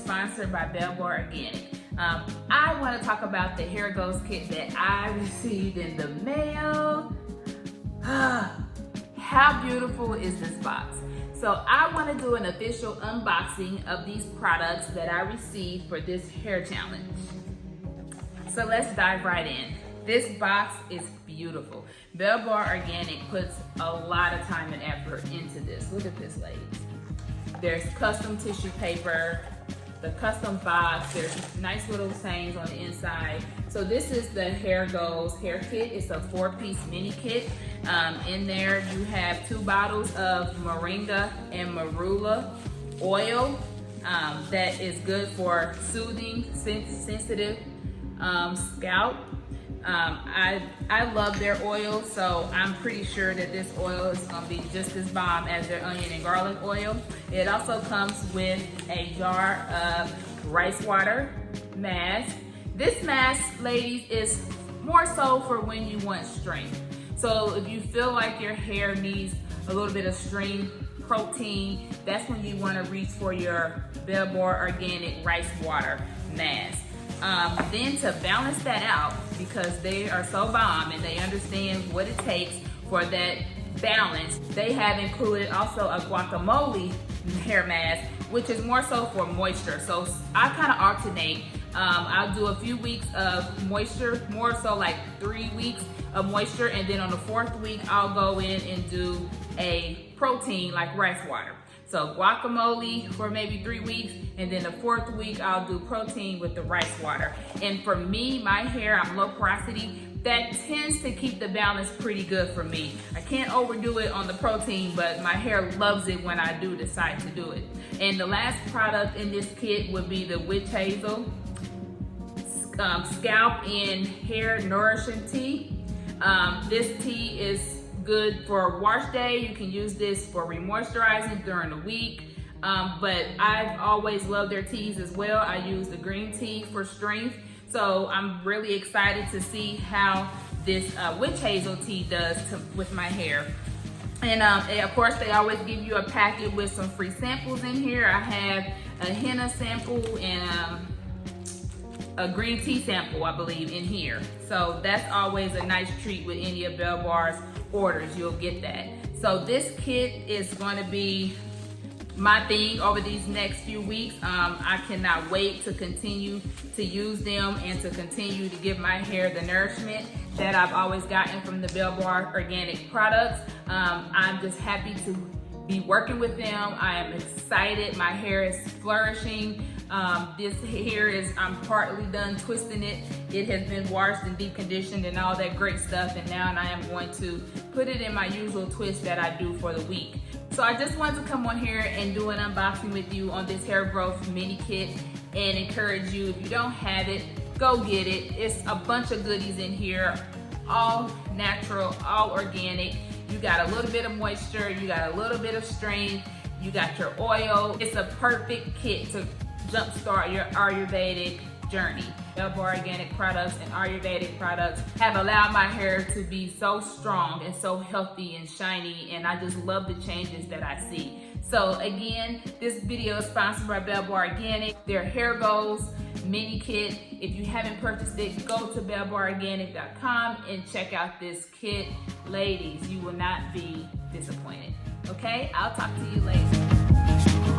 sponsored by Bell Bar Organic. I want to talk about the hair goals kit that I received in the mail. How beautiful is this box? So I want to do an official unboxing of these products that I received for this hair challenge. So let's dive right in. This box is beautiful. Bell Bar Organic puts a lot of time and effort into this. Look at this, ladies. There's custom tissue paper, the custom box, there's nice little sayings on the inside. So this is the Hair Goals hair kit. It's a 4-piece mini kit. In there you have 2 bottles of moringa and marula oil that is good for soothing, sensitive scalp. I love their oil, so I'm pretty sure that this oil is gonna be just as bomb as their onion and garlic oil. It also comes with a jar of rice water mask. This mask, ladies, is more so for when you want strength. So if you feel like your hair needs a little bit of strength, protein, that's when you wanna reach for your Bell Bar Organic rice water mask. Then to balance that out, because they are so bomb and they understand what it takes for that balance, they have included also a guacamole hair mask, which is more so for moisture. So I kind of alternate. I'll do a few weeks of moisture, more so like 3 weeks of moisture, and then on the 4th week, I'll go in and do a protein like rice water. So guacamole for maybe 3 weeks, and then the 4th week I'll do protein with the rice water. And for me, my hair, I'm low porosity, that tends to keep the balance pretty good for me. I can't overdo it on the protein, but my hair loves it when I do decide to do it. And the last product in this kit would be the witch hazel scalp and hair nourishing tea. This tea is good for wash day. You can use this for remoisturizing during the week. But I've always loved their teas as well. I use the green tea for strength. So I'm really excited to see how this witch hazel tea does with my hair. And of course, they always give you a packet with some free samples in here. I have a henna sample and a green tea sample, I believe, in here. So that's always a nice treat with any of Bell Bar's orders. You'll get that. So this kit is going to be my thing over these next few weeks. I cannot wait to continue to use them and to continue to give my hair the nourishment that I've always gotten from the Bell Bar Organic products. I'm just happy to be working with them. I am excited. My hair is flourishing. This hair is, I'm partly done twisting it. It has been washed and deep conditioned and all that great stuff, and now I am going to put it in my usual twist that I do for the week. So I just wanted to come on here and do an unboxing with you on this hair growth mini kit and encourage you, if you don't have it, go get it. It's a bunch of goodies in here, all natural, all organic. You got a little bit of moisture, you got a little bit of strength, you got your oil. It's a perfect kit to jumpstart your Ayurvedic journey. Bell Bar Organic products and Ayurvedic products have allowed my hair to be so strong and so healthy and shiny, and I just love the changes that I see. So again, this video is sponsored by Bell Bar Organic. Their Hair Goals mini kit. If you haven't purchased it, go to bellbarorganic.com and check out this kit. Ladies, you will not be disappointed. Okay, I'll talk to you later.